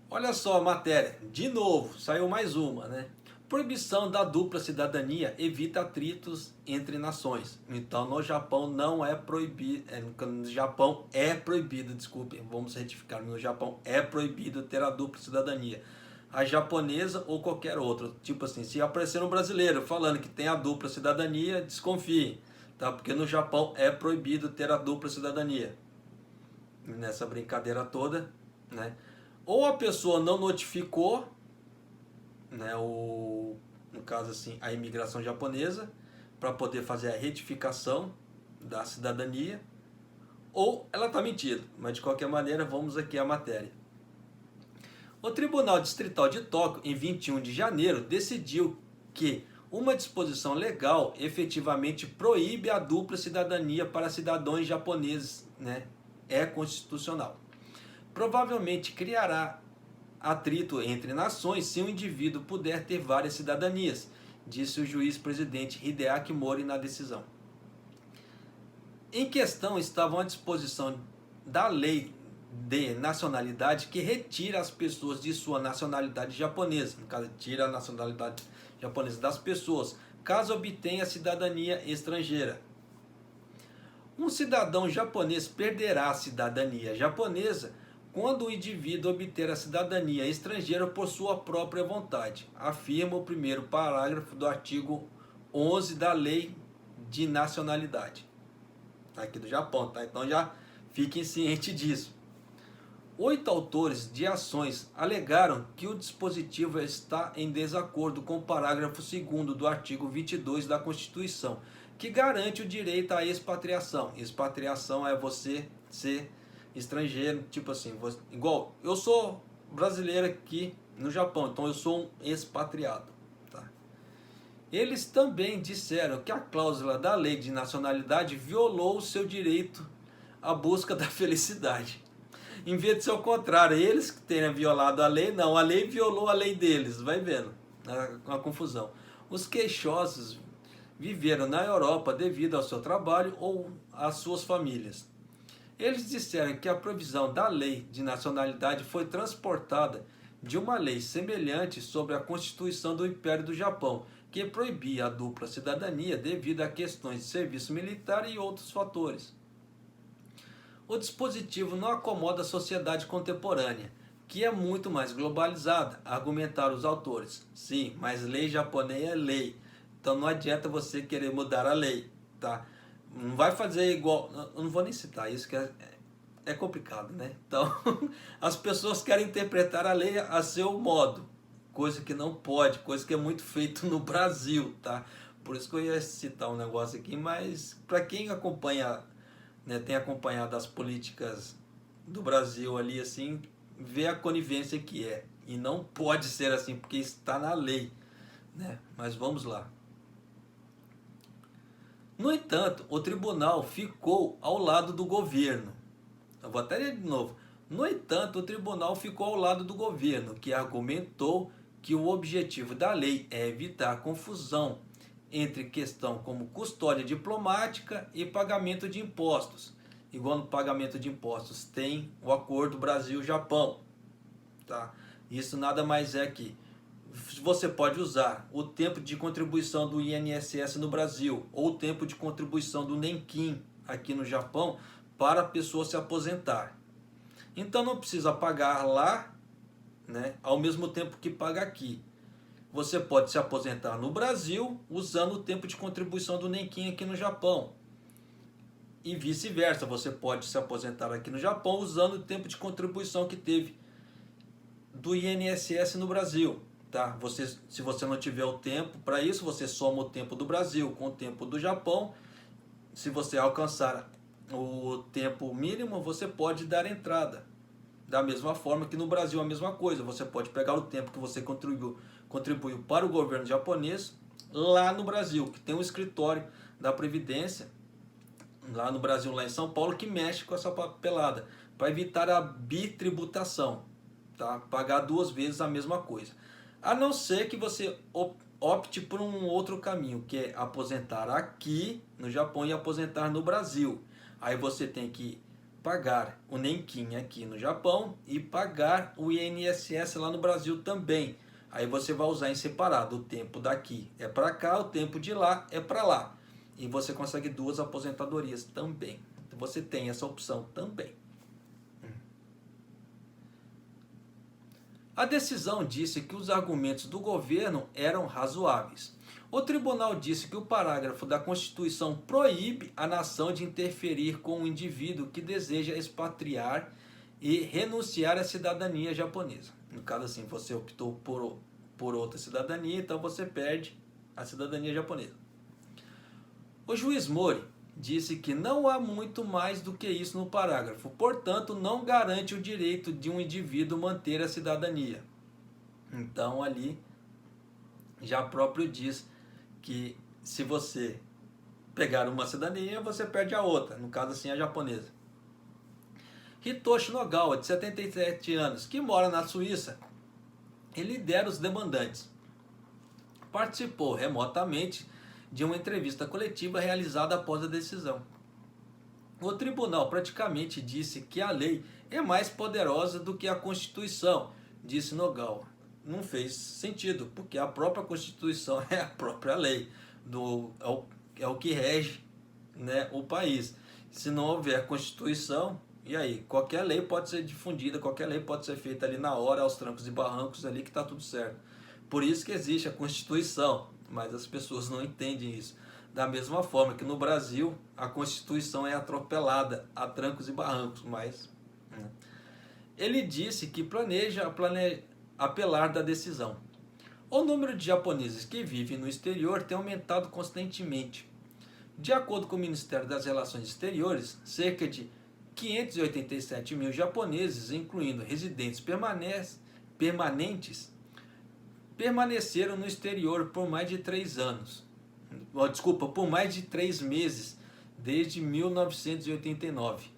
Olha só a matéria, de novo, saiu mais uma, né? Proibição da dupla cidadania evita atritos entre nações. Então, no Japão não é proibido, no Japão é proibido, desculpem, vamos retificar, no Japão é proibido ter a dupla cidadania. A japonesa ou qualquer outra. Tipo assim, se aparecer um brasileiro falando que tem a dupla cidadania, desconfie, tá? Porque no Japão é proibido ter a dupla cidadania. Nessa brincadeira toda, né? Ou a pessoa não notificou, né, no caso assim, a imigração japonesa, para poder fazer a retificação da cidadania, ou ela está mentindo. Mas de qualquer maneira, vamos aqui à matéria. O Tribunal Distrital de Tóquio, em 21 de janeiro, decidiu que uma disposição legal efetivamente proíbe a dupla cidadania para cidadãos japoneses, né, é constitucional. Provavelmente criará atrito entre nações se um indivíduo puder ter várias cidadanias, disse o juiz-presidente Hideaki Mori na decisão. Em questão estavam a disposição da lei de nacionalidade que retira as pessoas de sua nacionalidade japonesa, no caso, tira a nacionalidade japonesa das pessoas, caso obtenha a cidadania estrangeira. Um cidadão japonês perderá a cidadania japonesa quando o indivíduo obter a cidadania estrangeira por sua própria vontade, afirma o primeiro parágrafo do artigo 11 da Lei de Nacionalidade. Aqui do Japão, tá? Então já fiquem cientes disso. 8 autores de ações alegaram que o dispositivo está em desacordo com o parágrafo 2º do artigo 22 da Constituição, que garante o direito à expatriação. Expatriação é você ser estrangeiro, tipo assim, igual eu sou brasileiro aqui no Japão, então eu sou um expatriado. Tá? Eles também disseram que a cláusula da lei de nacionalidade violou o seu direito à busca da felicidade. Em vez de ser o contrário, eles que tenham violado a lei, não, a lei violou a lei deles, vai vendo a confusão. Os queixosos viveram na Europa devido ao seu trabalho ou às suas famílias. Eles disseram que a provisão da lei de nacionalidade foi transportada de uma lei semelhante sobre a Constituição do Império do Japão, que proibia a dupla cidadania devido a questões de serviço militar e outros fatores. O dispositivo não acomoda a sociedade contemporânea, que é muito mais globalizada, argumentaram os autores. Sim, mas lei japonesa é lei, então não adianta você querer mudar a lei, tá? Não vai fazer igual, eu não vou nem citar isso, que é complicado, né? Então, as pessoas querem interpretar a lei a seu modo, coisa que não pode, coisa que é muito feito no Brasil, tá? Por isso que eu ia citar um negócio aqui, mas para quem acompanha, né, tem acompanhado as políticas do Brasil ali, assim, vê a conivência que é. E não pode ser assim, porque está na lei, né? Mas vamos lá. No entanto, o tribunal ficou ao lado do governo. Eu vou até ler de novo. No entanto, o tribunal ficou ao lado do governo, que argumentou que o objetivo da lei é evitar confusão entre questão como custódia diplomática e pagamento de impostos. Igual no pagamento de impostos tem o acordo Brasil-Japão. Tá? Isso nada mais é que você pode usar o tempo de contribuição do INSS no Brasil ou o tempo de contribuição do Nenkin aqui no Japão para a pessoa se aposentar. Então não precisa pagar lá, né, ao mesmo tempo que paga aqui. Você pode se aposentar no Brasil usando o tempo de contribuição do Nenkin aqui no Japão. E vice-versa, você pode se aposentar aqui no Japão usando o tempo de contribuição que teve do INSS no Brasil. Tá? Se você não tiver o tempo para isso, você soma o tempo do Brasil com o tempo do Japão. Se você alcançar o tempo mínimo, você pode dar entrada. Da mesma forma que no Brasil a mesma coisa. Você pode pegar o tempo que você contribuiu para o governo japonês lá no Brasil, que tem um escritório da Previdência lá no Brasil, lá em São Paulo, que mexe com essa papelada, para evitar a bitributação, tá? Pagar duas vezes a mesma coisa. A não ser que você opte por um outro caminho, que é aposentar aqui no Japão e aposentar no Brasil. Aí você tem que pagar o Nenkin aqui no Japão e pagar o INSS lá no Brasil também. Aí você vai usar em separado, o tempo daqui é para cá, o tempo de lá é para lá. E você consegue duas aposentadorias também. Então você tem essa opção também. A decisão disse que os argumentos do governo eram razoáveis. O tribunal disse que o parágrafo da Constituição proíbe a nação de interferir com o indivíduo que deseja expatriar e renunciar à cidadania japonesa. No caso assim, você optou por outra cidadania, então você perde a cidadania japonesa. O juiz Mori disse que não há muito mais do que isso no parágrafo, portanto não garante o direito de um indivíduo manter a cidadania. Então ali já próprio diz que se você pegar uma cidadania, você perde a outra, no caso assim a japonesa. Hitoshi Nogawa, de 77 anos, que mora na Suíça, e lidera os demandantes. Participou remotamente de uma entrevista coletiva realizada após a decisão. O tribunal praticamente disse que a lei é mais poderosa do que a Constituição, disse Nogawa. Não fez sentido, porque a própria Constituição é a própria lei, é o que rege, né, o país. Se não houver Constituição, e aí? Qualquer lei pode ser difundida, qualquer lei pode ser feita ali na hora, aos trancos e barrancos ali, que está tudo certo. Por isso que existe a Constituição, mas as pessoas não entendem isso. Da mesma forma que no Brasil, a Constituição é atropelada a trancos e barrancos, mas... né? Ele disse que planeja apelar da decisão. O número de japoneses que vivem no exterior tem aumentado constantemente. De acordo com o Ministério das Relações Exteriores, cerca de 587 mil japoneses, incluindo residentes permanentes, permaneceram no exterior por mais de 3 anos. Por mais de 3 meses, desde 1989.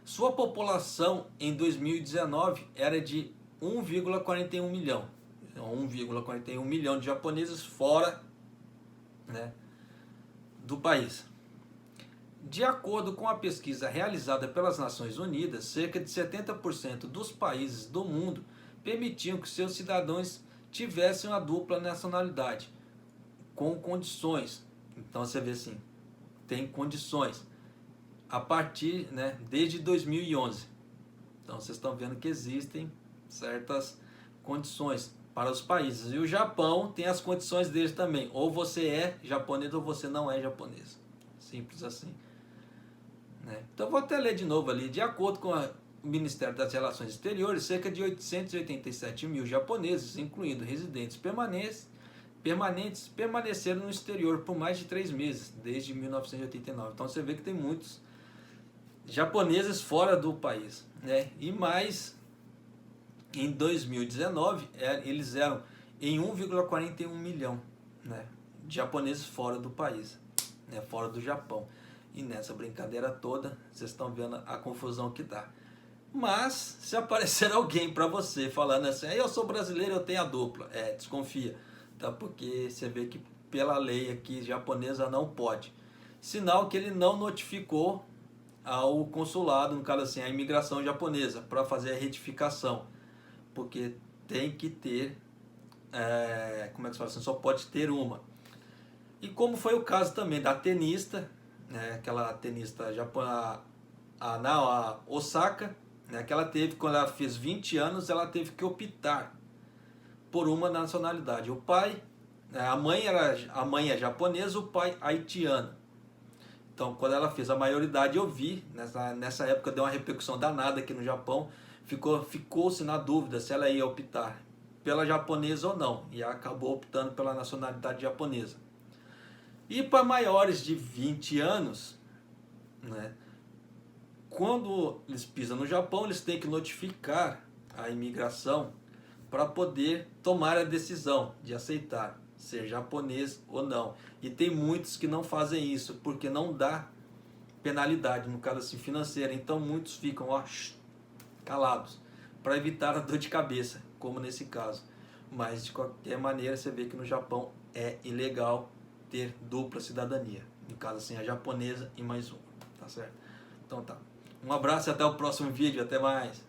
Sua população em 2019 era de 1,41 milhão. 1,41 milhão de japoneses fora, né, do país. De acordo com a pesquisa realizada pelas Nações Unidas, cerca de 70% dos países do mundo permitiam que seus cidadãos tivessem uma dupla nacionalidade, com condições. Então você vê assim, tem condições, a partir, né, desde 2011. Então vocês estão vendo que existem certas condições para os países. E o Japão tem as condições deles também. Ou você é japonês ou você não é japonês. Simples assim. Então vou até ler de novo ali. De acordo com o Ministério das Relações Exteriores, cerca de 887 mil japoneses, incluindo residentes permanentes, permaneceram no exterior por mais de 3 meses, desde 1989. Então você vê que tem muitos japoneses fora do país, né? E mais, em 2019, eles eram em 1,41 milhão, né, de japoneses fora do país, né, fora do Japão. E nessa brincadeira toda, vocês estão vendo a confusão que dá. Mas, se aparecer alguém para você falando assim, eu sou brasileiro, eu tenho a dupla, desconfia, tá? Porque você vê que pela lei aqui japonesa não pode. Sinal que ele não notificou ao consulado, no caso assim, a imigração japonesa, para fazer a retificação. Porque tem que ter, como é que se fala assim, só pode ter uma. E como foi o caso também da tenista, né, aquela tenista japonesa, a Osaka, né, que ela teve, quando ela fez 20 anos, ela teve que optar por uma nacionalidade. O pai, a mãe é japonesa, o pai haitiano. Então, quando ela fez a maioridade, eu vi, nessa época deu uma repercussão danada aqui no Japão, ficou-se na dúvida se ela ia optar pela japonesa ou não, e ela acabou optando pela nacionalidade japonesa. E para maiores de 20 anos, né, quando eles pisam no Japão, eles têm que notificar a imigração para poder tomar a decisão de aceitar ser japonês ou não. E tem muitos que não fazem isso, porque não dá penalidade, no caso assim, financeira. Então muitos ficam calados, para evitar a dor de cabeça, como nesse caso. Mas de qualquer maneira, você vê que no Japão é ilegal ter dupla cidadania. No caso assim, a japonesa e mais uma, tá certo? Então tá. Um abraço e até o próximo vídeo. Até mais.